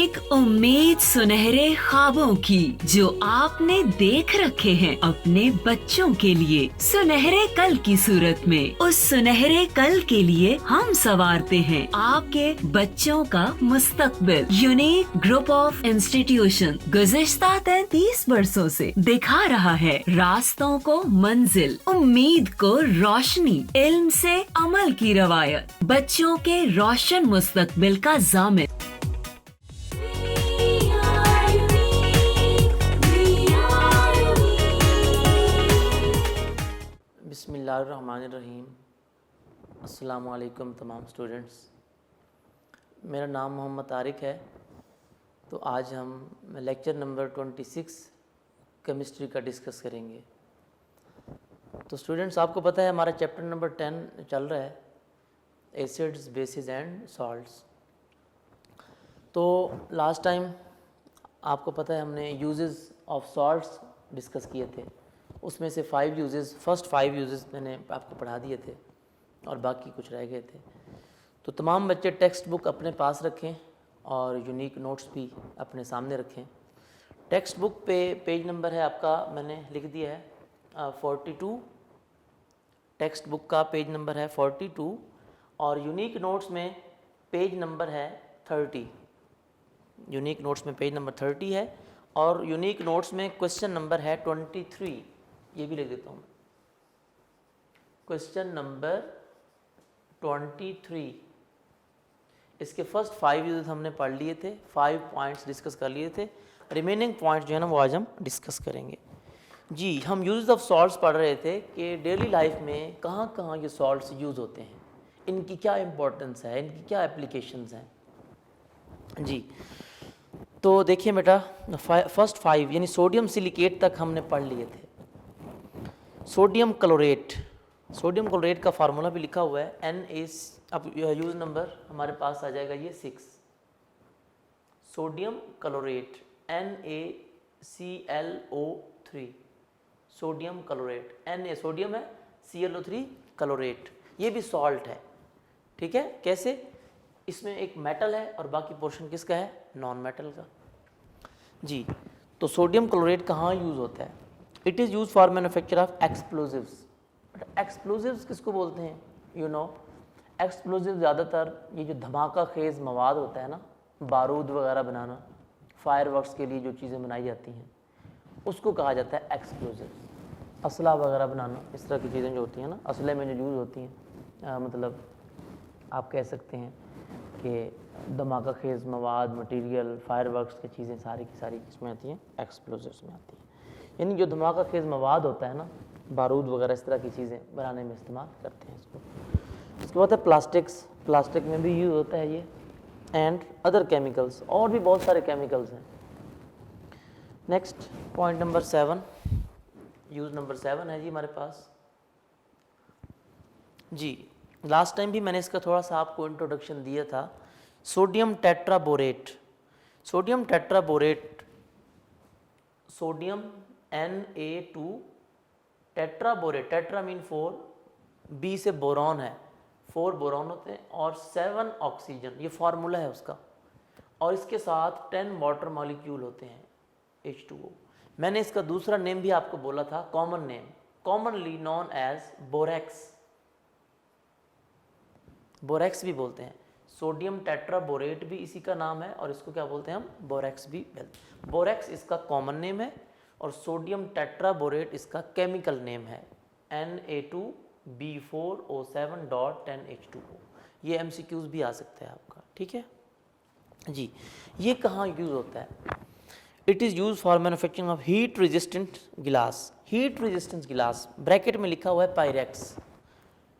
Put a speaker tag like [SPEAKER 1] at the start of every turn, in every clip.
[SPEAKER 1] एक उम्मीद सुनहरे ख्वाबों की जो आपने देख रखे हैं अपने बच्चों के लिए, सुनहरे कल की सूरत में। उस सुनहरे कल के लिए हम संवारते हैं आपके बच्चों का मुस्तकबिल। यूनिक ग्रुप ऑफ इंस्टीट्यूशन गुज़िश्ता 33 वर्षों से दिखा रहा है रास्तों को मंजिल, उम्मीद को रोशनी, इल्म से अमल की रवायत, बच्चों के रोशन मुस्तकबिल का जामिन।
[SPEAKER 2] बिस्मिल्लाहिर्रहमानिर्रहीम। अस्सलामु अलैकुम तमाम स्टूडेंट्स। मेरा नाम मोहम्मद तारिक है। तो आज हम लेक्चर नंबर 26 केमिस्ट्री का डिस्कस करेंगे। तो स्टूडेंट्स, आपको पता है हमारा चैप्टर नंबर 10 चल रहा है, एसिड्स, बेसिस एंड सॉल्ट्स। तो लास्ट टाइम आपको पता है हमने यूजेस ऑफ सॉल्ट्स डिस्कस किए थे। उसमें से 5 यूजेस, फर्स्ट 5 यूजेस मैंने आपको पढ़ा दिए थे और बाकी कुछ रह गए थे। तो तमाम बच्चे टेक्स्ट बुक अपने पास रखें और यूनिक नोट्स भी अपने सामने रखें। टेक्स्ट बुक पे पेज नंबर है आपका, मैंने लिख दिया है 42। टेक्स्ट बुक का पेज नंबर है 42 और यूनिक नोट्स में पेज नंबर है 30। यूनिक नोट्स में पेज नंबर 30 है और यूनिक नोट्स में क्वेश्चन नंबर है 23। ये भी लिख देता हूँ, क्वेश्चन नंबर 23। इसके फर्स्ट 5 यूजेस हमने पढ़ लिए थे, 5 पॉइंट्स डिस्कस कर लिए थे। रिमेनिंग पॉइंट्स जो है ना वो आज हम डिस्कस करेंगे। जी, हम यूजेस ऑफ सॉल्ट्स पढ़ रहे थे कि डेली लाइफ में कहाँ कहाँ ये सॉल्ट्स यूज़ होते हैं, इनकी क्या इंपॉर्टेंस है, इनकी क्या एप्लीकेशंस हैं। जी, तो देखिए बेटा, फर्स्ट 5 यानी सोडियम सिलिकेट तक हमने पढ़ लिए थे। सोडियम क्लोरेट, सोडियम क्लोरेट का फार्मूला भी लिखा हुआ है Na, अब यूज नंबर हमारे पास आ जाएगा ये 6। Sodium chlorate NaClO3, sodium chlorate, Na sodium है, Cl3 क्लोरेट, ये भी सॉल्ट है। ठीक है, कैसे? इसमें एक मेटल है और बाकी पोर्शन किसका है? नॉन मेटल का। जी, तो सोडियम क्लोरेट कहाँ यूज़ होता है? It is use for manufacture of explosives. Explosives किसको बोलते हैं? यू नो, एक्सप्लोजिव ज़्यादातर ये जो धमाका खेज मवाद होता है ना, बारूद वगैरह बनाना, फायरवर्क्स के लिए जो चीज़ें बनाई जाती हैं उसको कहा जाता है एक्सप्लोजिव। असला वगैरह बनाना, इस तरह की चीज़ें जो होती हैं ना, असले में जो यूज़ होती हैं, मतलब आप कह सकते हैं कि धमाका खेज मवाद, मटेरियल, फायरवर्क्स की चीज़ें सारी की सारी इसमें आती हैं, एक्सप्लोजिव्स में आती हैं। यानी जो धमाका खेज मवाद होता है ना, बारूद वगैरह इस तरह की चीज़ें बनाने में इस्तेमाल करते हैं इसको। इसके बाद है प्लास्टिक्स, प्लास्टिक में भी यूज़ होता है ये, एंड अदर केमिकल्स, और भी बहुत सारे केमिकल्स हैं। Next point number 7, use number 7 है जी हमारे पास। जी, लास्ट टाइम भी मैंने इसका थोड़ा सा आपको इंट्रोडक्शन दिया था। Sodium tetraborate, sodium tetraborate, sodium Na2 tetraborate, tetra mean 4, B से बोरॉन है, 4 बोरॉन होते हैं और 7 ऑक्सीजन, ये फार्मूला है उसका। और इसके साथ 10 वाटर मॉलिक्यूल होते हैं, H2O। मैंने इसका दूसरा नेम भी आपको बोला था, common name, commonly known as borax, borax भी बोलते हैं। सोडियम टेट्राबोरेट भी इसी का नाम है और इसको क्या बोलते हैं हम? बोरेक्स भी बोलते हैं। बोरेक्स इसका कॉमन नेम है और सोडियम टेट्राबोरेट इसका केमिकल नेम है, Na2B4O7.10H2O। ये MCQs भी आ सकता है आपका। ठीक है जी, ये कहाँ यूज़ होता है? It is use for manufacturing of heat resistant गिलास। हीट रेजिस्टेंस गिलास, ब्रैकेट में लिखा हुआ है पायरेक्स।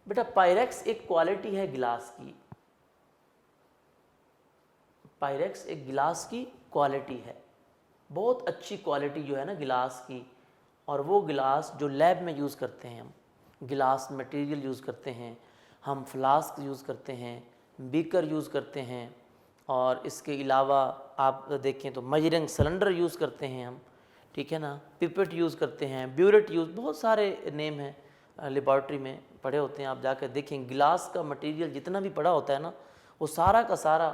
[SPEAKER 2] बेटा, पायरेक्स एक क्वालिटी है गिलास की, पायरेक्स एक गिलास की क्वालिटी है, बहुत अच्छी क्वालिटी जो है ना गिलास की। और वो गिलास जो लैब में यूज़ करते हैं हम, गिलास मटेरियल यूज़ करते हैं हम, फ्लास्क यूज़ करते हैं, बीकर यूज़ करते हैं, और इसके अलावा आप देखें तो मेजरिंग सिलेंडर यूज़ करते हैं हम, ठीक है ना, पिपेट यूज़ करते हैं, ब्यूरेट यूज़, बहुत सारे नेम हैं, लेबॉर्ट्री में पढ़े होते हैं, आप जाकर देखें। गिलास का मटेरियल जितना भी पड़ा होता है ना, वो सारा का सारा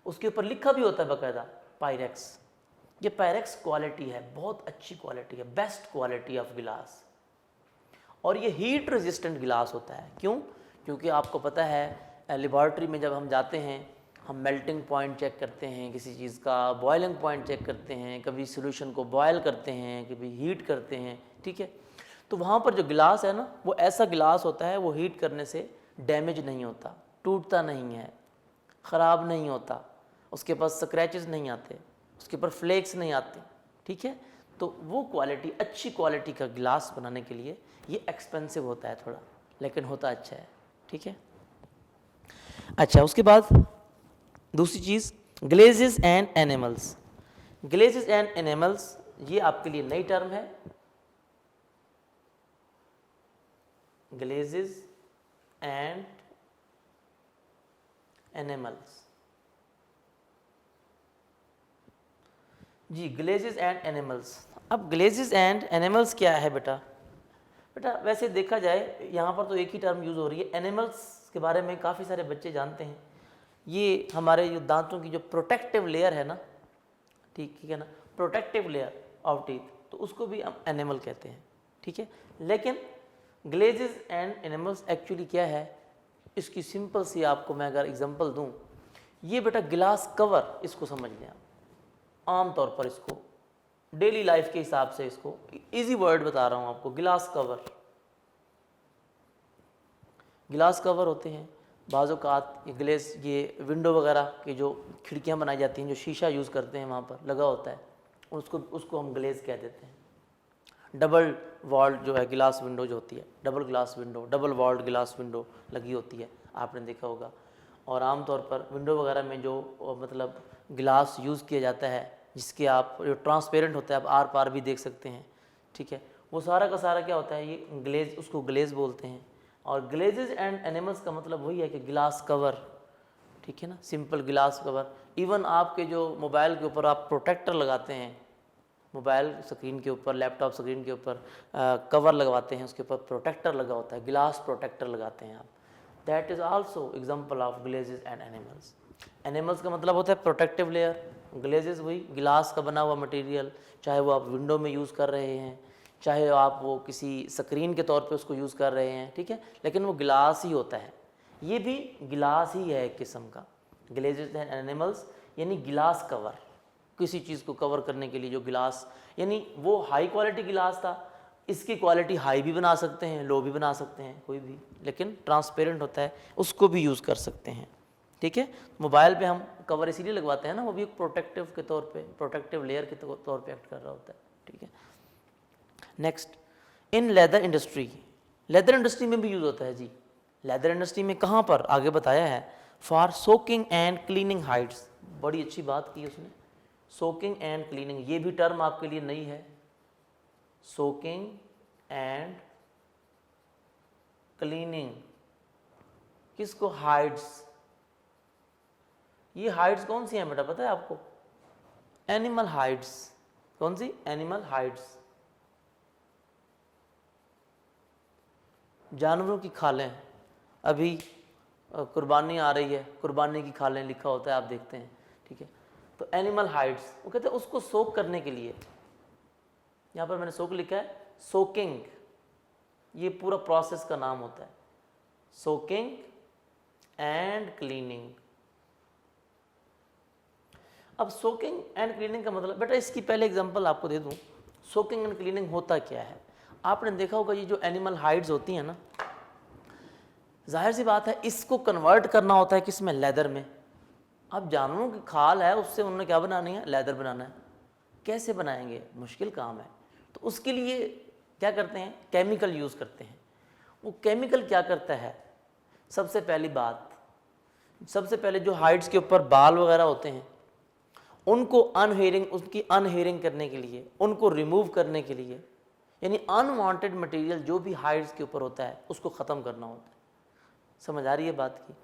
[SPEAKER 2] उसके ऊपर लिखा भी होता है बाकायदा पायरेक्स। ये पायरेक्स क्वालिटी है, बहुत अच्छी क्वालिटी है, बेस्ट क्वालिटी ऑफ गिलास। और ये हीट रेजिस्टेंट गिलास होता है। क्यों? क्योंकि आपको पता है लेबॉर्ट्री में जब हम जाते हैं, हम मेल्टिंग पॉइंट चेक करते हैं किसी चीज़ का, बॉइलिंग पॉइंट चेक करते हैं, कभी सोल्यूशन को बॉयल करते हैं, कभी हीट करते हैं, ठीक है। तो वहाँ पर जो गिलास है ना, वो ऐसा गिलास होता है, वो हीट करने से डैमेज नहीं होता, टूटता नहीं है, ख़राब नहीं होता, उसके पास स्क्रैचेस नहीं आते, उसके ऊपर फ्लेक्स नहीं आते, ठीक है। तो वो क्वालिटी, अच्छी क्वालिटी का गिलास बनाने के लिए ये एक्सपेंसिव होता है थोड़ा, लेकिन होता अच्छा है, ठीक है। अच्छा, उसके बाद दूसरी चीज़ glazes and enamels. Glazes and enamels ये आपके लिए नई टर्म है। ग्लेजेस एंड एनिमल्स जी, ग्लेजेस एंड एनिमल्स। अब ग्लेजेस एंड एनिमल्स क्या है बेटा? बेटा वैसे देखा जाए यहाँ पर तो एक ही टर्म यूज़ हो रही है। एनिमल्स के बारे में काफ़ी सारे बच्चे जानते हैं। ये हमारे जो दांतों की जो प्रोटेक्टिव लेयर है ना, ठीक है ना, प्रोटेक्टिव लेयर ऑफ टीथ, तो उसको भी हम एनिमल कहते हैं, ठीक है। लेकिन ग्लेजेस एंड एनिमल्स एक्चुअली क्या है, इसकी सिंपल सी आपको मैं अगर एग्जांपल दूं, ये बेटा गिलास कवर, इसको समझ लें आप। आम तौर पर इसको डेली लाइफ के हिसाब से, इसको इजी वर्ड बता रहा हूं आपको, गिलास कवर। गिलास कवर होते हैं बाज़-औक़ात, ये ग्लेस, ये विंडो वगैरह की जो खिड़कियां बनाई जाती हैं, जो शीशा यूज़ करते हैं वहाँ पर लगा होता है, उसको हम ग्लेस कह देते हैं। डबल वॉल्ड जो है गिलास विंडो जो होती है, double glass window, double walled glass window लगी होती है, आपने देखा होगा। और आम तौर पर विंडो वगैरह में जो मतलब गिलास यूज़ किया जाता है, जिसके आप जो ट्रांसपेरेंट होता है, आप आर पार भी देख सकते हैं, ठीक है, वो सारा का सारा क्या होता है, ये ग्लेज, उसको ग्लेज बोलते हैं। और ग्लेजेस एंड एनिमल्स का मतलब वही है कि गिलास कवर, ठीक है ना, सिंपल गिलास कवर। इवन आपके जो मोबाइल के ऊपर आप प्रोटेक्टर लगाते हैं, मोबाइल स्क्रीन के ऊपर, लैपटॉप स्क्रीन के ऊपर कवर लगवाते हैं, उसके ऊपर प्रोटेक्टर लगा होता है, गिलास प्रोटेक्टर लगाते हैं आप, that is also example of glazes and enamels. Enamels का मतलब होता है प्रोटेक्टिव लेयर, ग्लेजेस वही गिलास का बना हुआ मटेरियल, चाहे वो आप विंडो में यूज़ कर रहे हैं, चाहे आप वो किसी स्क्रीन के तौर पे उसको यूज़ कर रहे हैं, ठीक है, लेकिन वो गिलास ही होता है। ये भी गिलास ही है एक किस्म का, ग्लेजेस एंड एनिमल्स यानी गिलास कवर, किसी चीज़ को कवर करने के लिए जो गिलास, यानी वो हाई क्वालिटी गिलास था, इसकी क्वालिटी हाई भी बना सकते हैं, लो भी बना सकते हैं, कोई भी, लेकिन ट्रांसपेरेंट होता है, उसको भी यूज़ कर सकते हैं, ठीक है। मोबाइल पे हम कवर इसीलिए लगवाते हैं ना, वो भी एक प्रोटेक्टिव के तौर पे, प्रोटेक्टिव लेयर के तौर पे एक्ट कर रहा होता है, ठीक है। नेक्स्ट, इन लेदर इंडस्ट्री, लेदर इंडस्ट्री में भी यूज़ होता है जी। लेदर इंडस्ट्री में कहाँ पर, आगे बताया है, for soaking and cleaning hides, बड़ी अच्छी बात की उसने, सोकिंग एंड क्लीनिंग, ये भी टर्म आपके लिए नई है, सोकिंग एंड क्लीनिंग, किसको, हाइड्स। ये हाइड्स कौन सी हैं बेटा, पता है आपको? Animal hides. कौन सी? एनिमल हाइड्स, जानवरों की खालें। अभी कुर्बानी आ रही है, कुर्बानी की खालें लिखा होता है, आप देखते हैं, ठीक है। तो एनिमल हाइड्स, वो कहते हैं उसको सोक करने के लिए, यहाँ पर मैंने सोक लिखा है, सोकिंग, ये पूरा प्रोसेस का नाम होता है, सोकिंग एंड क्लीनिंग। अब सोकिंग एंड क्लीनिंग का मतलब बेटा, इसकी पहले एग्जांपल आपको दे दूं, सोकिंग एंड क्लीनिंग होता क्या है। आपने देखा होगा ये जो एनिमल हाइड्स होती हैं ना, जाहिर सी बात है इसको कन्वर्ट करना होता है किस में, लेदर में। अब जानवरों की खाल है, उससे उन्होंने क्या बनानी है, लेदर बनाना है। कैसे बनाएंगे, मुश्किल काम है। तो उसके लिए क्या करते हैं, केमिकल यूज़ करते हैं। वो केमिकल क्या करता है, सबसे पहली बात, सबसे पहले जो हाइड्स के ऊपर बाल वगैरह होते हैं, उनको उसकी अनहेयरिंग करने के लिए, उनको रिमूव करने के लिए, यानी अनवांटेड मटेरियल जो भी हाइड्स के ऊपर होता है उसको ख़त्म करना होता है। समझ आ रही है बात की?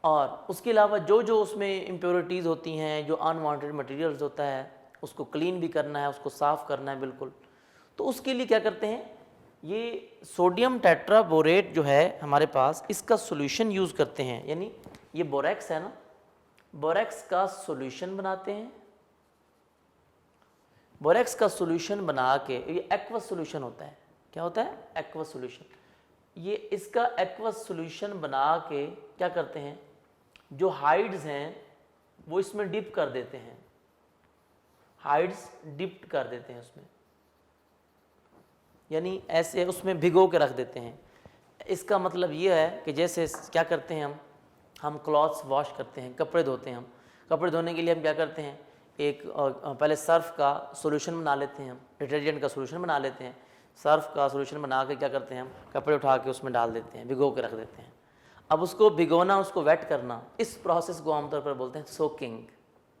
[SPEAKER 2] और उसके अलावा जो जो उसमें इम्प्योरिटीज़ होती हैं, जो अनवांटेड मटेरियल्स होता है, उसको क्लीन भी करना है, उसको साफ़ करना है बिल्कुल। तो उसके लिए क्या करते हैं, ये सोडियम टेट्राबोरेट जो है हमारे पास, इसका सॉल्यूशन यूज़ करते हैं। यानी ये बोरेक्स है ना, बोरेक्स का सॉल्यूशन बनाते हैं। बोरेक्स का सॉल्यूशन बना के, ये एक्वस सॉल्यूशन होता है, क्या होता है? Aqueous solution. ये इसका एक्वस सॉल्यूशन बना के क्या करते हैं, जो हाइड्स हैं वो इसमें डिप कर देते हैं, हाइड्स डिप कर देते हैं उसमें, यानी ऐसे उसमें भिगो के रख देते हैं। इसका मतलब ये है कि जैसे क्या करते हैं हम क्लॉथ्स वॉश करते हैं, कपड़े धोते हैं, हम कपड़े धोने के लिए हम क्या करते हैं, एक पहले सर्फ का सॉल्यूशन बना लेते हैं, हम डिटर्जेंट का सॉल्यूशन बना लेते हैं, सर्फ का सॉल्यूशन बना के क्या करते हैं हम कपड़े उठा के उसमें डाल देते हैं, भिगो के रख देते हैं। अब उसको भिगोना, उसको वेट करना, इस प्रोसेस को आमतौर पर बोलते हैं सोकिंग।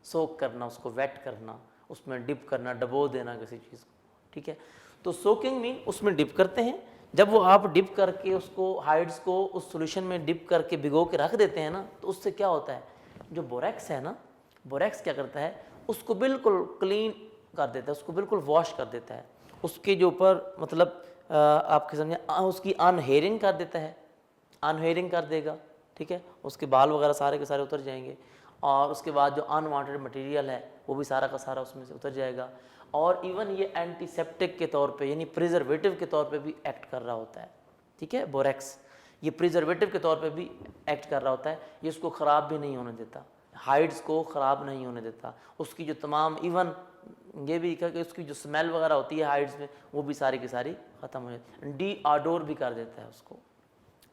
[SPEAKER 2] सोक करना, उसको वेट करना, उसमें डिप करना, डबो देना किसी चीज़ को, ठीक है। तो सोकिंग मीन उसमें डिप करते हैं। जब वो आप डिप करके उसको हाइड्स को उस सॉल्यूशन में डिप करके भिगो के रख देते हैं ना, तो उससे क्या होता है, जो बोरेक्स है ना, बोरेक्स क्या करता है, उसको बिल्कुल क्लीन कर देता है, उसको बिल्कुल वॉश कर देता है, उसके जो ऊपर मतलब आपके समझे उसकी अनहेयरिंग कर देता है, अनहेयरिंग कर देगा, ठीक है। उसके बाल वगैरह सारे के सारे उतर जाएंगे, और उसके बाद जो अनवांटेड मटेरियल है वो भी सारा का सारा उसमें से उतर जाएगा। और इवन ये एंटीसेप्टिक के तौर पे, यानी प्रिजर्वेटिव के तौर पे भी एक्ट कर रहा होता है, ठीक है। बोरेक्स ये प्रिजर्वेटिव के तौर पे भी एक्ट कर रहा होता है, ये उसको ख़राब भी नहीं होने देता, हाइड्स को ख़राब नहीं होने देता, उसकी जो तमाम इवन ये भी कि उसकी जो स्मेल वगैरह होती है हाइड्स में वो भी सारी की सारी ख़त्म हो जाती है, डी आडोर भी कर देता है उसको,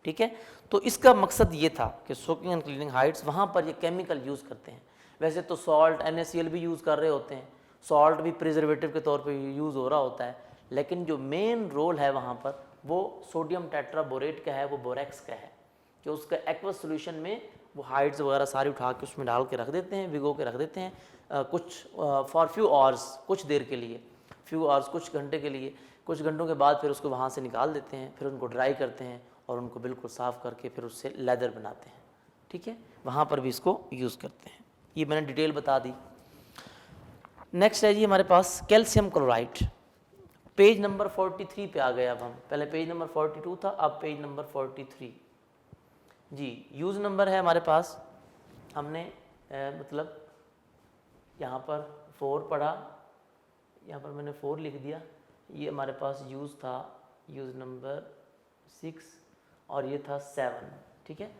[SPEAKER 2] ठीक है। तो इसका मकसद ये था कि सोकिंग एंड क्लीनिंग हाइड्स, वहाँ पर ये केमिकल यूज़ करते हैं। वैसे तो सॉल्ट NaCl भी यूज़ कर रहे होते हैं, सॉल्ट भी प्रिजर्वेटिव के तौर पे यूज़ हो रहा होता है, लेकिन जो मेन रोल है वहाँ पर वो सोडियम टेट्राबोरेट का है, वो बोरेक्स का है, कि उसका एक्वस सॉल्यूशन में वो हाइड्स वगैरह सारी उठा के उसमें डाल के रख देते हैं, भिगो के रख देते हैं, कुछ फॉर फ्यू आवर्स, कुछ देर के लिए, फ्यू आवर्स, कुछ घंटे के लिए, कुछ घंटों के बाद फिर उसको वहाँ से निकाल देते हैं, फिर उनको ड्राई करते हैं और उनको बिल्कुल साफ़ करके फिर उससे लेदर बनाते हैं, ठीक है। वहाँ पर भी इसको यूज़ करते हैं। ये मैंने डिटेल बता दी। नेक्स्ट है जी हमारे पास कैल्शियम क्लोराइड। पेज नंबर 43 पे आ गए अब हम, पहले पेज नंबर 42 था, अब पेज नंबर 43 जी। यूज़ नंबर है हमारे पास, हमने मतलब यहाँ पर 4 पढ़ा, यहाँ पर मैंने 4 लिख दिया, ये हमारे पास यूज़ था, यूज़ नंबर 6 और ये था 7, ठीक है।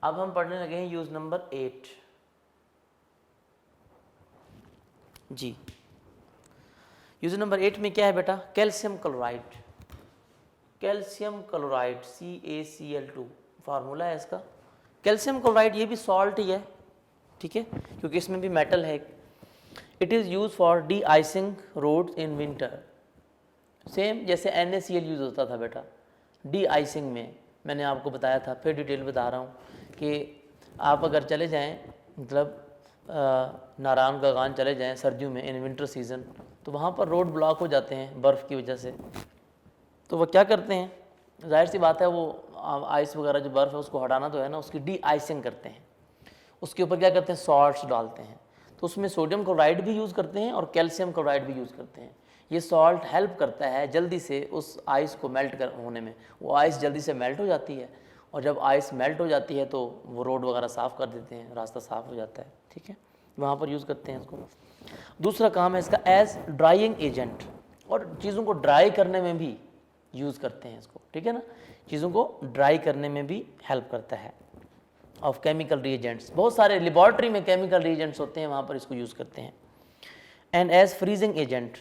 [SPEAKER 2] अब हम पढ़ने लगे हैं यूज़ नंबर 8 जी। यूज़ नंबर 8 में क्या है बेटा, calcium chloride. Calcium chloride CaCl2 formula है इसका। कैल्शियम क्लोराइड ये भी सॉल्ट ही है, ठीक है, क्योंकि इसमें भी मेटल है। It is use for deicing roads in winter. Same जैसे NaCl यूज़ होता था बेटा डी आइसिंग में, मैंने आपको बताया था, फिर डिटेल बता रहा हूँ कि आप अगर चले जाएं मतलब नारायण गागान चले जाएं सर्दियों में इन विंटर सीज़न, तो वहाँ पर रोड ब्लॉक हो जाते हैं बर्फ़ की वजह से। तो वो क्या करते हैं, जाहिर सी बात है वो आइस वगैरह जो बर्फ़ है उसको हटाना तो है ना, उसकी डी आइसिंग करते हैं, उसके ऊपर क्या करते हैं, सॉल्ट्स डालते हैं। तो उसमें सोडियम क्लोराइड भी यूज़ करते हैं और कैल्शियम क्लोराइड भी यूज़ करते हैं। ये सॉल्ट हेल्प करता है जल्दी से उस आइस को मेल्ट होने में, वो आइस जल्दी से मेल्ट हो जाती है, और जब आइस मेल्ट हो जाती है तो वो रोड वगैरह साफ़ कर देते हैं, रास्ता साफ़ हो जाता है, ठीक है। वहाँ पर यूज़ करते हैं इसको। दूसरा काम है इसका एज ड्राइंग एजेंट, और चीज़ों को ड्राई करने में भी यूज़ करते हैं इसको, ठीक है ना, चीज़ों को ड्राई करने में भी हेल्प करता है। ऑफ केमिकल रिएजेंट्स, बहुत सारे लेबॉर्ट्री में केमिकल रिएजेंट्स होते हैं, वहाँ पर इसको यूज़ करते हैं। एंड एज फ्रीजिंग एजेंट,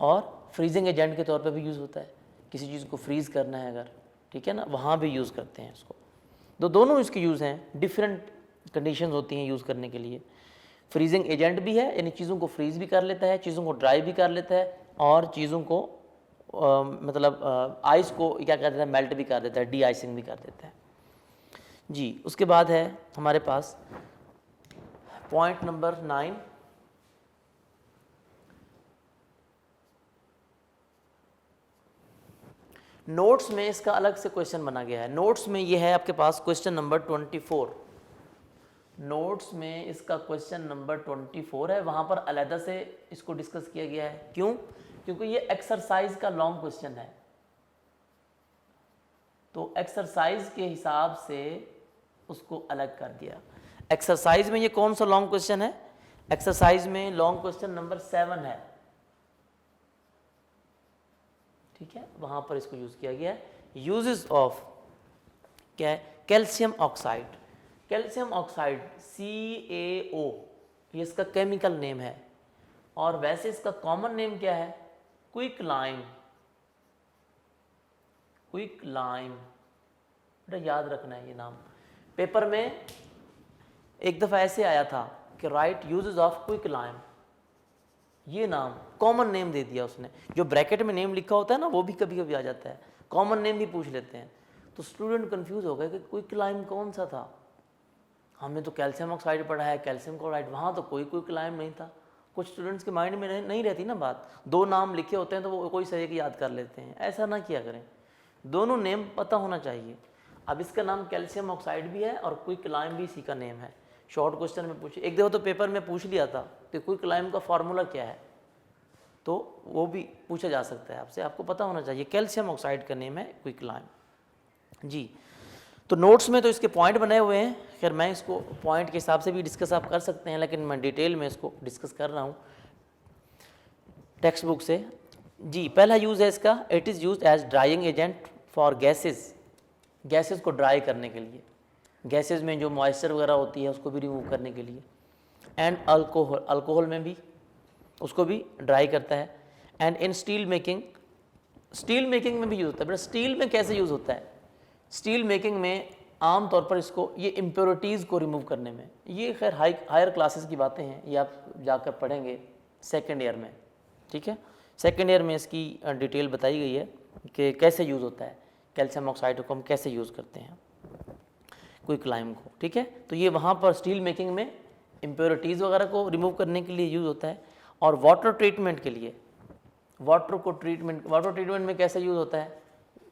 [SPEAKER 2] और फ्रीजिंग एजेंट के तौर पे भी यूज़ होता है, किसी चीज़ को फ्रीज़ करना है अगर, ठीक है ना, वहाँ भी यूज़ करते हैं इसको। दोनों इसके यूज़ हैं, डिफरेंट कंडीशंस होती हैं यूज़ करने के लिए। फ्रीजिंग एजेंट भी है, यानी चीज़ों को फ्रीज़ भी कर लेता है, चीज़ों को ड्राई भी कर लेता है, और चीज़ों को मतलब आइस को क्या कर देता है, मेल्ट भी कर देता है, डी आइसिंग भी कर देता है जी। उसके बाद है हमारे पास पॉइंट नंबर 9, नोट्स में इसका अलग से क्वेश्चन बना गया है। नोट्स में ये है आपके पास क्वेश्चन नंबर 24, नोट्स में इसका क्वेश्चन नंबर 24 है, वहाँ पर अलहदा से इसको डिस्कस किया गया है। क्यों? क्योंकि ये एक्सरसाइज का लॉन्ग क्वेश्चन है, तो एक्सरसाइज के हिसाब से उसको अलग कर दिया। एक्सरसाइज में ये कौन सा लॉन्ग क्वेश्चन है? एक्सरसाइज में लॉन्ग क्वेश्चन नंबर 7 है, ठीक है, वहां पर इसको यूज किया गया है। यूजेस ऑफ क्या है? Calcium oxide. Calcium oxide CaO ये इसका केमिकल नेम है, और वैसे इसका कॉमन नेम क्या है? Quick lime. क्विक लाइम, बेटा याद रखना है ये नाम। पेपर में एक दफ़ा ऐसे आया था कि right uses of quick lime, ये नाम कॉमन नेम दे दिया उसने। जो ब्रैकेट में नेम लिखा होता है ना वो भी कभी कभी आ जाता है, कॉमन नेम भी पूछ लेते हैं, तो स्टूडेंट कंफ्यूज हो गए कि क्विक लाइम कौन सा था। हमने तो कैल्शियम ऑक्साइड पढ़ा है, कैल्शियम क्लोराइड, वहाँ तो कोई क्विक लाइम नहीं था। कुछ स्टूडेंट्स के माइंड में नहीं रहती ना बात, दो नाम लिखे होते हैं तो वो कोई सही याद कर लेते हैं, ऐसा ना किया करें, दोनों नेम पता होना चाहिए। अब इसका नाम कैल्शियम ऑक्साइड भी है और क्विक लाइम भी इसी का नेम है। शॉर्ट क्वेश्चन में पूछे, एक दफ़ा तो पेपर में पूछ लिया था कि क्विक लाइम का फार्मूला क्या है, तो वो भी पूछा जा सकता है आपसे, आपको पता होना चाहिए। कैल्शियम ऑक्साइड का नेम है क्विक लाइम जी। तो नोट्स में तो इसके पॉइंट बने हुए हैं, खैर मैं इसको पॉइंट के हिसाब से भी डिस्कस आप कर सकते हैं, लेकिन मैं डिटेल में इसको डिस्कस कर रहा हूँ टेक्स्ट बुक से जी। पहला यूज़ है इसका, it is use as drying agent for gases. Gases को ड्राई करने के लिए, गैसेस में जो मॉइस्चर वगैरह होती है उसको भी रिमूव करने के लिए। एंड अल्कोहल, अल्कोहल में भी उसको भी ड्राई करता है। And in steel making, steel making में भी यूज़ होता है। बट स्टील में कैसे यूज़ होता है? स्टील मेकिंग में आम तौर पर इसको ये इम्प्योरिटीज़ को रिमूव करने में, ये खैर हायर क्लासेस की बातें हैं, ये आप जाकर पढ़ेंगे सेकेंड ईयर में, ठीक है। सेकेंड ईयर में इसकी डिटेल बताई गई है कि कैसे यूज़ होता है, कैल्शियम ऑक्साइड को हम कैसे यूज़ करते हैं क्विक लाइम को, ठीक है। तो ये वहाँ पर स्टील मेकिंग में इम्प्योरिटीज़ वगैरह को रिमूव करने के लिए यूज़ होता है। और वाटर ट्रीटमेंट के लिए, वाटर ट्रीटमेंट में कैसे यूज़ होता है?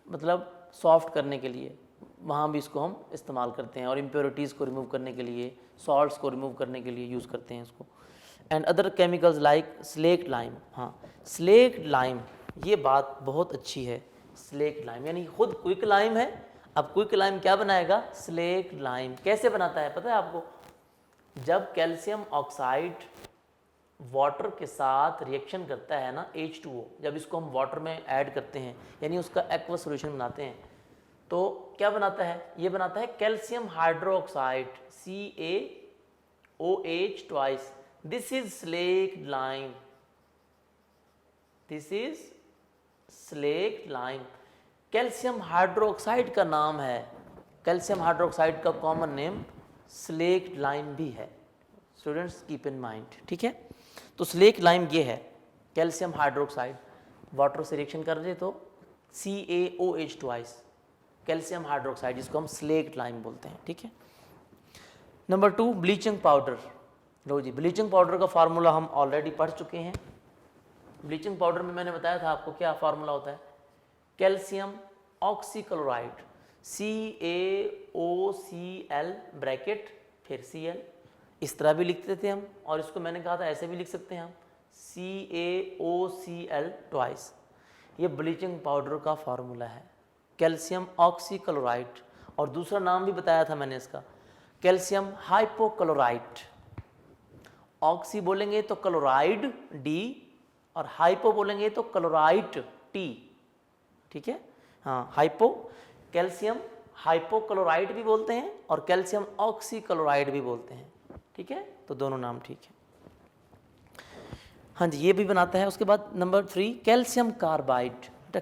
[SPEAKER 2] मतलब सॉफ्ट करने के लिए, वहाँ भी इसको हम इस्तेमाल करते हैं। और इम्प्योरिटीज़ को रिमूव करने के लिए, सॉल्ट्स को रिमूव करने के लिए यूज़ करते हैं इसको। And other chemicals like slaked lime. हाँ, स्लेक्ट लाइम, ये बात बहुत अच्छी है। स्लेक्ट लाइम यानी खुद क्विक लाइम है, अब क्विक लाइम क्या बनाएगा? Slaked lime. कैसे बनाता है पता है आपको? जब कैल्शियम ऑक्साइड वाटर के साथ रिएक्शन करता है ना, H2O, जब इसको हम वाटर में ऐड करते हैं यानी उसका एक्वस सॉल्यूशन बनाते हैं, तो क्या बनाता है? ये बनाता है calcium hydroxide CaOH twice. This is slaked lime, this is slaked lime. Calcium hydroxide का नाम है, कैल्शियम हाइड्रोक्साइड का कॉमन नेम स्लेक्ट लाइम भी है। स्टूडेंट्स कीप इन माइंड, ठीक है। तो स्लेक्ट लाइम ये है, कैल्शियम हाइड्रोक्साइड वाटर से रिएक्शन कर रहे तो CaOH ट्वाइस, कैल्शियम हाइड्रोक्साइड, जिसको हम स्लेक्ट लाइम बोलते हैं, ठीक है। Number 2, bleaching powder. लो जी, ब्लीचिंग पाउडर का फार्मूला हम ऑलरेडी पढ़ चुके हैं। ब्लीचिंग पाउडर में मैंने बताया था आपको क्या फार्मूला होता है? कैल्शियम ऑक्सीक्लोराइड CaOCl ब्रैकेट फिर Cl, इस तरह भी लिखते थे हम, और इसको मैंने कहा था ऐसे भी लिख सकते हैं हम, CaOCl ट्वाइस। ये ब्लीचिंग पाउडर का फार्मूला है, कैल्शियम ऑक्सीक्लोराइड। और दूसरा नाम भी बताया था मैंने इसका, कैल्शियम हाइपोक्लोराइड। ऑक्सी बोलेंगे तो क्लोराइड D, और हाइपो बोलेंगे तो क्लोराइड T, ठीक है। हाँ, हाइपो, कैल्शियम हाइपोक्लोराइड भी बोलते हैं और कैल्शियम ऑक्सीक्लोराइड भी बोलते हैं, ठीक है। तो दोनों नाम ठीक है। हाँ जी, ये भी बनाता है। उसके बाद number 3, calcium carbide.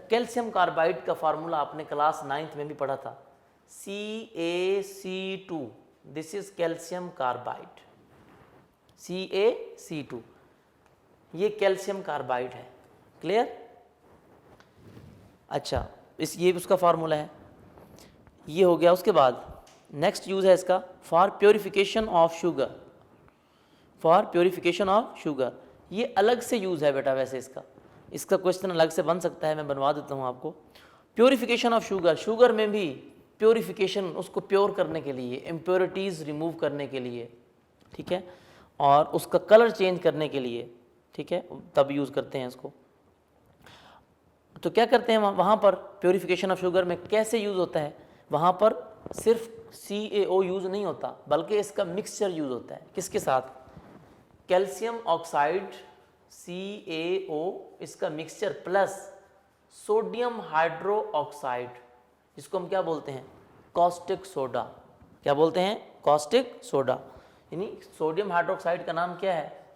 [SPEAKER 2] Calcium carbide का फार्मूला आपने क्लास 9th में भी पढ़ा था, CaC2। This is calcium carbide, CaC2, ये कैल्शियम कार्बाइड है। क्लियर? अच्छा, ये उसका फार्मूला है, ये हो गया। उसके बाद नेक्स्ट यूज़ है इसका for purification of sugar, for purification of sugar. ये अलग से यूज़ है बेटा, वैसे इसका क्वेश्चन अलग से बन सकता है, मैं बनवा देता हूँ आपको। प्योरिफिकेशन ऑफ शुगर, शुगर में भी प्योरिफिकेशन, उसको प्योर करने के लिए, इम्प्योरिटीज़ रिमूव करने के लिए, ठीक है, और उसका कलर चेंज करने के लिए, ठीक है, तब यूज़ करते हैं इसको। तो क्या करते हैं वहाँ पर प्योरिफिकेशन ऑफ शुगर में कैसे यूज़ होता है? वहाँ पर सिर्फ CaO यूज़ नहीं होता बल्कि इसका मिक्सचर यूज़ होता है। किसके साथ? कैल्शियम ऑक्साइड CaO इसका mixture plus sodium hydro oxide, जिसको हम क्या बोलते हैं? Caustic soda. क्या बोलते हैं? Caustic soda. यानी सोडियम हाइड्रोक्साइड का नाम क्या है?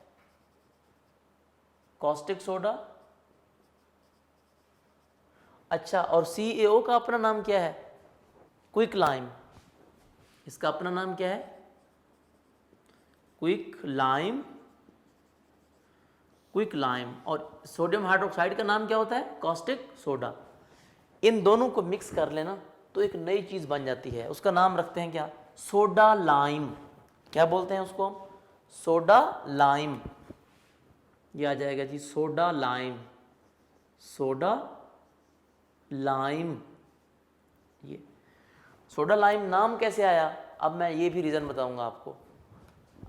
[SPEAKER 2] Caustic soda. अच्छा, और CaO का अपना नाम क्या है? Quick lime. इसका अपना नाम क्या है? Quick lime. Quick lime. और सोडियम हाइड्रोक्साइड का नाम क्या होता है? Caustic soda. इन दोनों को मिक्स कर लेना तो एक नई चीज बन जाती है, उसका नाम रखते हैं क्या? Soda lime. क्या बोलते हैं उसको हम? Soda lime. ये आ जाएगा जी सोडा लाइम। Soda lime. ये सोडा लाइम नाम कैसे आया? अब मैं ये भी रीज़न बताऊंगा आपको।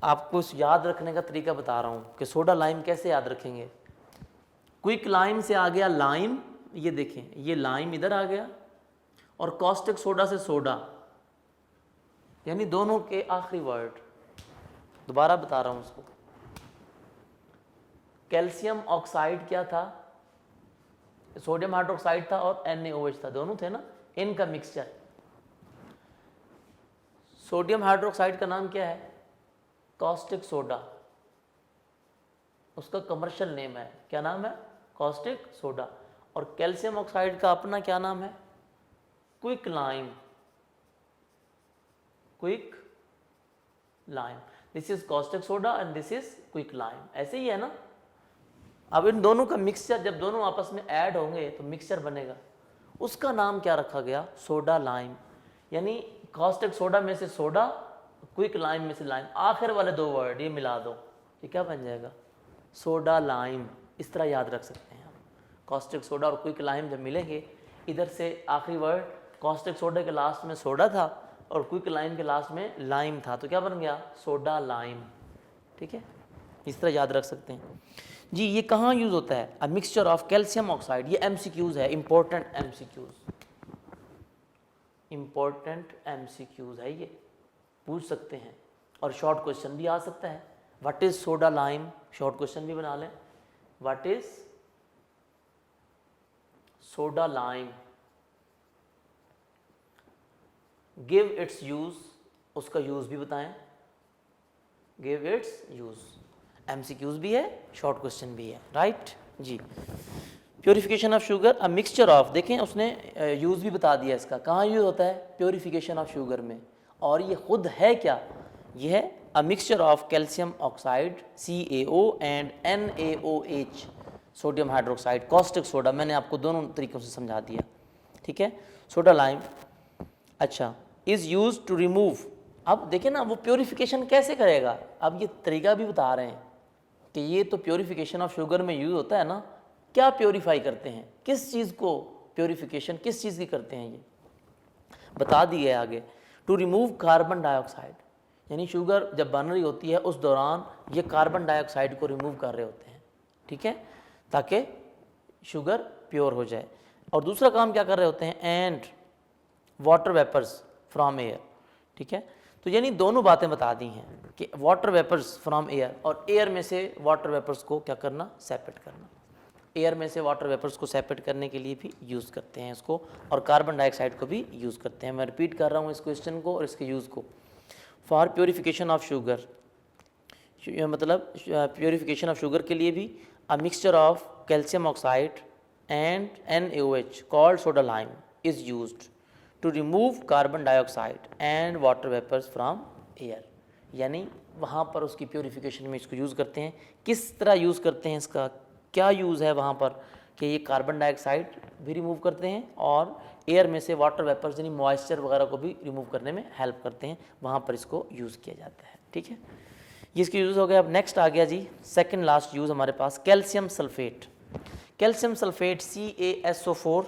[SPEAKER 2] आपको इस याद रखने का तरीका बता रहा हूँ कि सोडा लाइम कैसे याद रखेंगे। क्विक लाइम से आ गया लाइम, ये देखें, ये लाइम इधर आ गया, और कॉस्टिक सोडा से सोडा, यानी दोनों के आखिरी वर्ड। दोबारा बता रहा हूँ उसको। कैल्शियम ऑक्साइड क्या था? सोडियम हाइड्रोक्साइड था और NaOH था, दोनों थे ना, इनका मिक्सचर। सोडियम हाइड्रोक्साइड का नाम क्या है? Caustic soda. उसका कमर्शियल नेम है, क्या नाम है? Caustic soda. और कैल्शियम ऑक्साइड का अपना क्या नाम है? Quick lime. Quick lime. This is caustic soda and this is quick lime. ऐसे ही है ना। अब इन दोनों का मिक्सचर जब दोनों आपस में ऐड होंगे तो मिक्सचर बनेगा, उसका नाम क्या रखा गया? Soda lime. यानी कॉस्टिक सोडा में से सोडा, क्विक लाइम में से लाइम, आखिर वाले दो वर्ड ये मिला दो, ये क्या बन जाएगा? Soda lime. इस तरह याद रख सकते हैं आप। कॉस्टिक सोडा और क्विक लाइम जब मिलेंगे, इधर से आखिरी वर्ड कॉस्टिक सोडा के लास्ट में सोडा था और क्विक लाइम के लास्ट में लाइम था, तो क्या बन गया? Soda lime. ठीक है, इस तरह याद रख सकते हैं जी। ये कहाँ यूज़ होता है? अ मिक्सचर ऑफ कैल्शियम ऑक्साइड। ये MCQs है, इंपॉर्टेंट MCQs। इंपॉर्टेंट MCQs है, ये पूछ सकते हैं और शॉर्ट क्वेश्चन भी आ सकता है। What is soda lime? Short question भी बना लें। What is soda lime? Give its use. उसका यूज भी बताएं। Give its use. MCQs भी है, शॉर्ट क्वेश्चन भी है, राइट जी। Purification of sugar, a mixture of. देखें उसने यूज़ भी बता दिया इसका, कहाँ यूज़ होता है? प्योरिफिकेशन ऑफ शुगर में। और ये खुद है क्या? ये है अ mixture of calcium oxide CaO and NaOH, sodium hydroxide, caustic soda. मैंने आपको दोनों तरीक़ों से समझा दिया, ठीक है। सोडा लाइम, अच्छा, इज़ यूज टू रिमूव। अब देखें ना वो प्योरिफिकेशन कैसे करेगा, अब ये तरीका भी बता रहे हैं कि ये तो प्योरिफिकेशन ऑफ शुगर में यूज़ होता है ना। क्या प्योरीफाई करते हैं? किस चीज़ को प्योरीफिकेशन किस चीज़ की करते हैं? ये बता दिए आगे। टू रिमूव कार्बन डाइऑक्साइड, यानी शुगर जब बन रही होती है उस दौरान ये कार्बन डाइऑक्साइड को रिमूव कर रहे होते हैं, ठीक है, ताकि शुगर प्योर हो जाए। और दूसरा काम क्या कर रहे होते हैं? And water vapours from air, ठीक है। तो यानी दोनों बातें बता दी हैं कि वाटर वेपर्स फ्रॉम एयर, और एयर में से वाटर वेपर्स को क्या करना? सेपरेट करना। एयर में से वाटर वेपर्स को सेपरेट करने के लिए भी यूज़ करते हैं इसको, और कार्बन डाइऑक्साइड को भी यूज़ करते हैं। मैं रिपीट कर रहा हूँ इस क्वेश्चन को और इसके यूज़ को। फॉर प्योरिफिकेशन ऑफ शुगर, मतलब प्योरिफिकेशन ऑफ शुगर के लिए भी a mixture of calcium oxide and NaOH called soda lime is used to remove carbon dioxide and water vapours from air. यानी वहाँ पर उसकी प्योरिफिकेशन में इसको यूज़ करते हैं। किस तरह यूज़ करते हैं? इसका क्या यूज़ है वहाँ पर कि ये कार्बन डाइऑक्साइड भी रिमूव करते हैं और एयर में से वाटर वेपर्स यानी मॉइस्चर वगैरह को भी रिमूव करने में हेल्प करते हैं, वहाँ पर इसको यूज़ किया जाता है, ठीक है। ये इसकी यूज़ हो गया। अब नेक्स्ट आ गया जी सेकंड लास्ट यूज़ हमारे पास, calcium sulphate. Calcium sulphate CaSO4,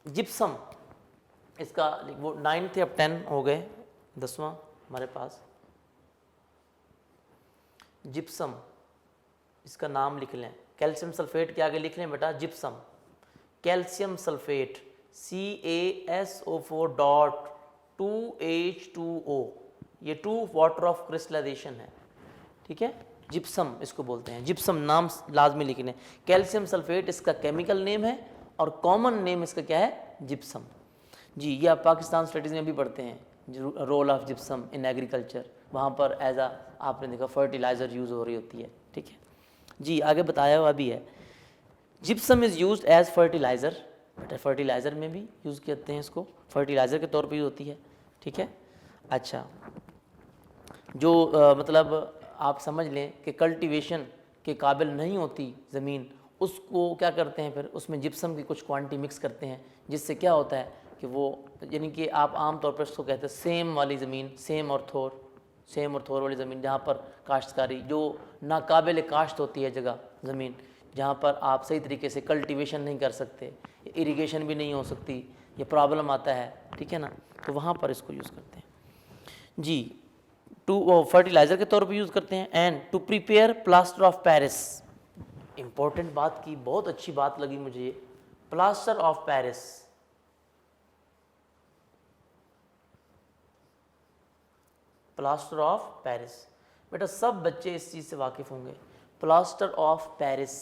[SPEAKER 2] gypsum, इसका वो 9 थे अब 10 हो गए, 10वां हमारे पास। जिप्सम, इसका नाम लिख लें, कैल्शियम सल्फेट के आगे लिख लें बेटा gypsum. Calcium sulphate CaSO4 2H2O, ये 2 वाटर ऑफ क्रिस्टलाइजेशन है, ठीक है। जिप्सम इसको बोलते हैं, जिप्सम नाम लाजमी लिखने। कैल्शियम सल्फेट इसका केमिकल नेम है और कॉमन नेम इसका क्या है, जिप्सम। जी, ये आप पाकिस्तान स्टडीज़ में भी पढ़ते हैं, role of gypsum in agriculture, वहाँ पर एज आ आपने देखा फर्टिलाइज़र यूज़ हो रही होती है, ठीक है जी। आगे बताया हुआ भी है, gypsum is used as fertiliser, बेटा फर्टिलाइज़र में भी यूज़ करते हैं इसको, फर्टिलाइज़र के तौर पे यूज़ होती है, ठीक है। अच्छा, जो मतलब आप समझ लें कि कल्टीवेशन के काबिल नहीं होती ज़मीन, उसको क्या करते हैं फिर उसमें जिप्सम की कुछ क्वांटिटी मिक्स करते हैं, जिससे क्या होता है कि वो, यानी कि आप आम तौर पर इसको कहते हैं सेम वाली ज़मीन, सेम और थोर वाली ज़मीन, जहाँ पर काश्तकारी जो नाकाबिल काश्त होती है जगह ज़मीन, जहाँ पर आप सही तरीके से कल्टीवेशन नहीं कर सकते, इरिगेशन भी नहीं हो सकती, ये प्रॉब्लम आता है, ठीक है ना, तो वहाँ पर इसको यूज़ करते हैं जी। टू फर्टिलाइज़र के तौर पे यूज़ करते हैं। And to prepare plaster of Paris, important बात की, बहुत अच्छी बात लगी मुझे, plaster of Paris. Plaster of Paris, बेटा सब बच्चे इस चीज़ से वाकिफ़ होंगे। प्लास्टर ऑफ पेरिस,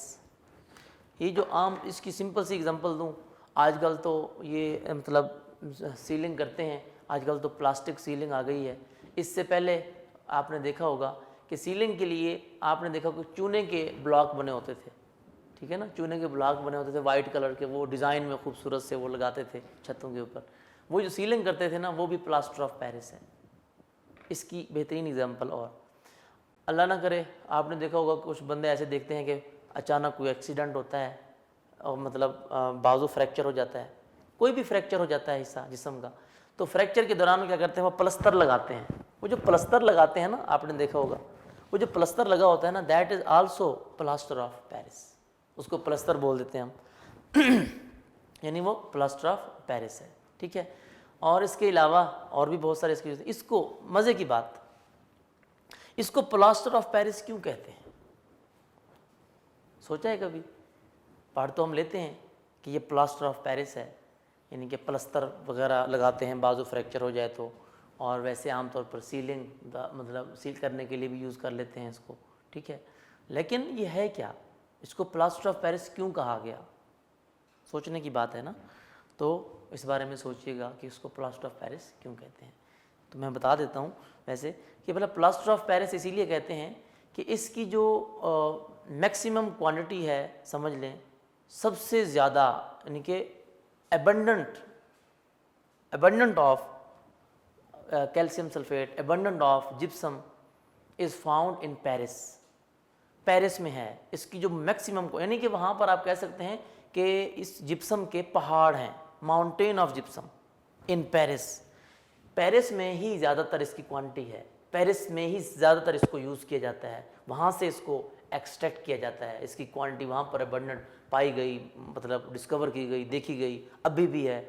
[SPEAKER 2] ये जो आम, इसकी सिंपल सी एग्जांपल दूं, आजकल तो ये मतलब सीलिंग करते हैं, आजकल तो प्लास्टिक सीलिंग आ गई है। इससे पहले आपने देखा होगा कि सीलिंग के लिए आपने देखा कि चूने के ब्लॉक बने होते थे, ठीक है ना, चूने के ब्लॉक बने होते थे वाइट कलर के, वो डिज़ाइन में खूबसूरत से वो लगाते थे छतों के ऊपर, वो जो सीलिंग करते थे ना, वो भी प्लास्टर ऑफ पेरिस है। इसकी बेहतरीन एग्जांपल, और अल्लाह ना करे आपने देखा होगा कुछ बंदे ऐसे देखते हैं कि अचानक कोई एक्सीडेंट होता है और मतलब बाजू फ्रैक्चर हो जाता है, कोई भी फ्रैक्चर हो जाता है हिस्सा जिस्म का, तो फ्रैक्चर के दौरान क्या करते हैं, वो प्लस्तर लगाते हैं। वो जो प्लस्तर लगाते हैं ना, आपने देखा होगा, वो जो प्लस्तर लगा होता है ना, that is also plaster of Paris, उसको प्लस्तर बोल देते हैं हम यानी वो प्लास्टर ऑफ पेरिस है, ठीक है। और इसके अलावा और भी बहुत सारे इसके, इसको मज़े की बात, इसको प्लास्टर ऑफ पेरिस क्यों कहते हैं, सोचा है कभी? पढ़ तो हम लेते हैं कि ये प्लास्टर ऑफ पेरिस है, यानी कि प्लस्तर वगैरह लगाते हैं बाजू फ्रैक्चर हो जाए तो, और वैसे आमतौर पर सीलिंग मतलब सील करने के लिए भी यूज़ कर लेते हैं इसको, ठीक है। लेकिन ये है क्या, इसको प्लास्टर ऑफ पेरिस क्यों कहा गया, सोचने की बात है ना, तो इस बारे में सोचिएगा कि इसको प्लास्टर ऑफ पेरिस क्यों कहते हैं। तो मैं बता देता हूँ वैसे कि भला प्लास्टर ऑफ पेरिस इसीलिए कहते हैं कि इसकी जो मैक्सिमम क्वांटिटी है, समझ लें सबसे ज़्यादा, यानी कि abundant of calcium sulfate, abundant of gypsum is found in Paris, Paris में है इसकी जो मैक्सिमम को, यानी कि वहाँ पर आप कह सकते हैं कि इस जिप्सम के पहाड़ हैं, mountain of gypsum in Paris, Paris में ही ज़्यादातर इसकी क्वांटिटी है, पेरिस में ही ज़्यादातर इसको यूज़ किया जाता है, वहाँ से इसको एक्सट्रैक्ट किया जाता है, इसकी क्वांटिटी वहाँ पर अबंडेंट पाई गई, मतलब डिस्कवर की गई, देखी गई, अभी भी है,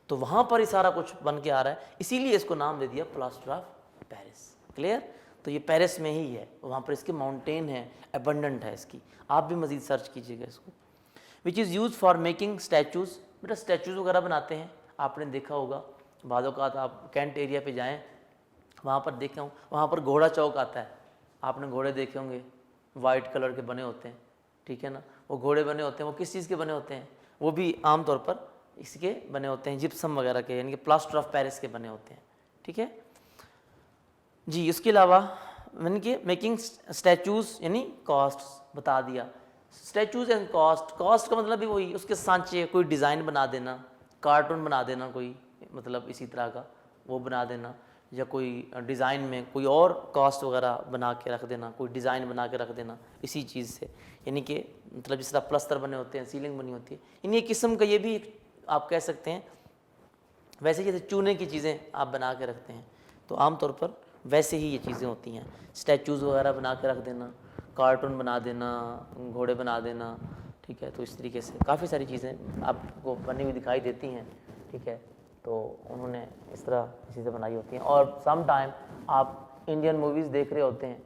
[SPEAKER 2] तो वहाँ पर ही सारा कुछ बन के आ रहा है, इसीलिए इसको नाम दे दिया प्लास्टर ऑफ पेरिस। क्लियर? तो ये पेरिस में ही है, वहाँ पर इसके माउंटेन है, अबंडेंट है इसकी, आप भी मज़ीद सर्च कीजिएगा इसको। Which is use for making statues, बेटा स्टैचूज़ वगैरह बनाते हैं, आपने देखा होगा बाज़ औक़ात आप कैंट एरिया पे जाएं, वहाँ पर देखे हों, वहाँ पर घोड़ा चौक आता है, आपने घोड़े देखे होंगे, वाइट कलर के बने होते हैं, ठीक है ना, वो घोड़े बने होते हैं, वो किस चीज़ के बने होते हैं, वो भी आम तौर पर इसके बने होते हैं, जिप्सम वगैरह के, यानी कि प्लास्टर ऑफ पेरिस के बने होते हैं, ठीक है जी। इसके अलावा यानी कि मेकिंग स्टैचूज़ यानी कॉस्ट बता दिया, स्टैचूज़ एंड कॉस्ट, कॉस्ट का मतलब भी वही, उसके सांचे कोई डिज़ाइन बना देना, कार्टून बना देना कोई, मतलब इसी तरह का वो बना देना, या कोई डिज़ाइन में कोई और कॉस्ट वगैरह बना के रख देना, कोई डिज़ाइन बना के रख देना इसी चीज़ से, यानी कि मतलब जिस तरह प्लस्तर बने होते हैं, सीलिंग बनी होती है, यानी एक किस्म का ये भी आप कह सकते हैं, वैसे जैसे चूने की चीज़ें आप बना के रखते हैं, तो आमतौर पर वैसे ही ये चीज़ें होती हैं, स्टैचूज़ वगैरह बना के रख देना, कार्टून बना देना, घोड़े बना देना, ठीक है। तो इस तरीके से काफ़ी सारी चीज़ें आपको बनी हुई दिखाई देती हैं, ठीक है, तो उन्होंने इस तरह चीज़ें बनाई होती हैं। और सम टाइम आप इंडियन मूवीज़ देख रहे होते हैं,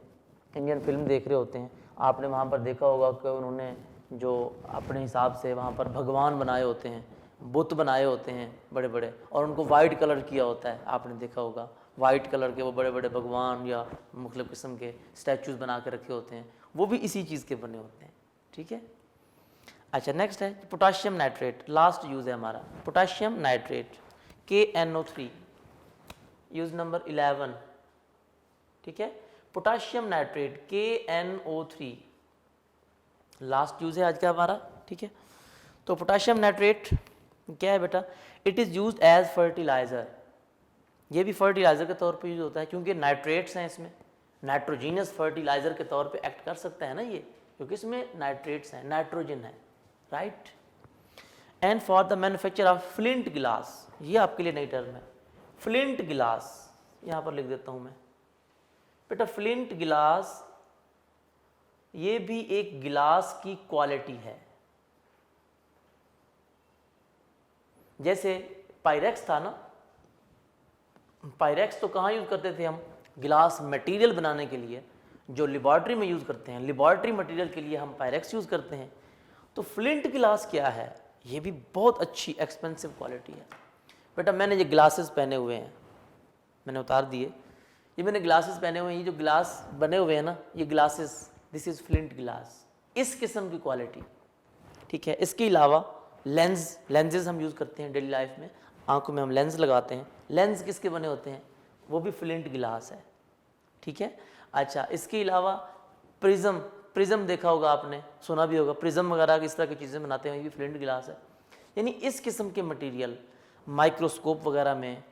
[SPEAKER 2] इंडियन फिल्म देख रहे होते हैं, आपने वहाँ पर देखा होगा कि उन्होंने जो अपने हिसाब से वहाँ पर भगवान बनाए होते हैं, बुत बनाए होते हैं बड़े बड़े, और उनको वाइट कलर किया होता है, आपने देखा होगा वाइट कलर के वो बड़े बड़े भगवान या मुख्तलिफ किस्म के स्टैचूज बना के रखे होते हैं, वो भी इसी चीज़ के बने होते हैं। ठीक है, अच्छा नेक्स्ट है पोटाशियम नाइट्रेट, लास्ट यूज़ है हमारा potassium nitrate KNO3, use number 11। ठीक है, potassium nitrate KNO3 last use है आज का हमारा। ठीक है, तो पोटाशियम नाइट्रेट क्या है बेटा, it is used as fertiliser, ये भी फर्टिलाइज़र के तौर पे यूज होता है क्योंकि नाइट्रेट्स हैं इसमें, नाइट्रोजीनियस फर्टिलाइज़र के तौर पे एक्ट कर सकता है ना ये, क्योंकि इसमें नाइट्रेट्स हैं, नाइट्रोजन है, right. And for the manufacture of flint गिलास, ये आपके लिए नई टर्म है, फ्लिंट गिलास, यहाँ पर लिख देता हूँ मैं बेटा, फ्लिंट गिलास ये भी एक गिलास की क्वालिटी है। जैसे पायरेक्स था ना, पायरेक्स तो कहाँ यूज़ करते थे हम, गिलास मटेरियल बनाने के लिए, जो लेबॉर्ट्री में यूज़ करते हैं, लेबॉर्ट्री मटेरियल के लिए हम पायरेक्स यूज़ करते हैं। तो फ्लिंट गिलास क्या है, ये भी बहुत अच्छी एक्सपेंसिव क्वालिटी है बेटा। मैंने ये ग्लासेस पहने हुए हैं, मैंने उतार दिए, ये मैंने ग्लासेस पहने हुए हैं, ये जो ग्लास बने हुए हैं ना, ये ग्लासेस, दिस इज़ फ्लिंट गिलास, इस किस्म की क्वालिटी। ठीक है, इसके अलावा लेंजेस हम यूज़ करते हैं डेली लाइफ में, आंखों में हम लेंस लगाते हैं, लेंस किसके बने होते हैं, वो भी फ्लिंट गिलास है। ठीक है, अच्छा इसके अलावा प्रिज्म देखा होगा आपने, सुना भी होगा, प्रिज्म वगैरह इस तरह की चीज़ें बनाते हैं, ये भी फ्लिंट गिलास है। यानी इस किस्म के मटेरियल माइक्रोस्कोप वगैरह में,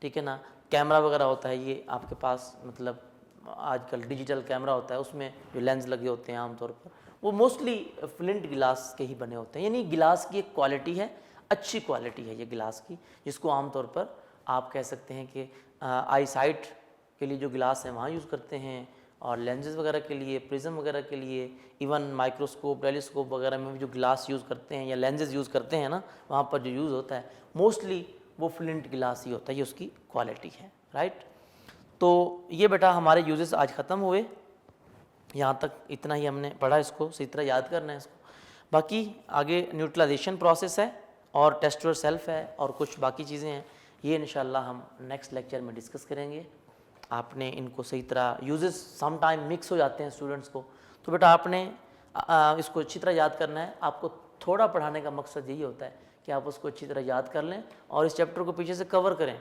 [SPEAKER 2] ठीक है ना, कैमरा वगैरह होता है, ये आपके पास मतलब आजकल डिजिटल कैमरा होता है, उसमें जो लेंस लगे होते हैं आमतौर पर, वो मोस्टली फ्लिंट गिलास के ही बने होते हैं। यानी गिलास की एक क्वालिटी है, अच्छी क्वालिटी है ये गिलास की, जिसको आमतौर पर आप कह सकते हैं कि आई साइट के लिए जो गिलास है वहाँ यूज़ करते हैं, और लेंसेज वगैरह के लिए, प्रिज्म वगैरह के लिए, इवन माइक्रोस्कोप टेलीस्कोप वगैरह में भी जो गिलास यूज़ करते हैं या लेंसेज यूज़ करते हैं ना, वहाँ पर जो यूज़ होता है मोस्टली वो फ्लिंट गिलास ही होता है, ये उसकी क्वालिटी है, राइट। तो ये बेटा हमारे यूजेस आज ख़त्म हुए, यहाँ तक इतना ही हमने पढ़ा, इसको सही तरह याद करना है इसको। बाकी आगे न्यूट्रलाइजेशन प्रोसेस है और टेस्ट योर सेल्फ है और कुछ बाकी चीज़ें हैं, ये इंशाल्लाह हम नेक्स्ट लेक्चर में डिस्कस करेंगे। आपने इनको सही तरह, यूजेस सम टाइम मिक्स हो जाते हैं स्टूडेंट्स को, तो बेटा आपने इसको अच्छी तरह याद करना है। आपको थोड़ा पढ़ाने का मकसद यही होता है कि आप उसको अच्छी तरह याद कर लें और इस चैप्टर को पीछे से कवर करें,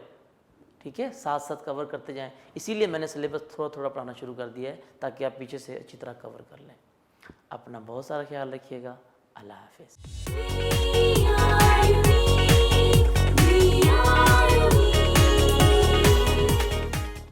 [SPEAKER 2] ठीक है, साथ साथ कवर करते जाएं। इसीलिए मैंने सिलेबस थोड़ा थोड़ा पढ़ाना शुरू कर दिया है ताकि आप पीछे से अच्छी तरह कवर कर लें। अपना बहुत सारा ख्याल रखिएगा। अल्लाह हाफिज़।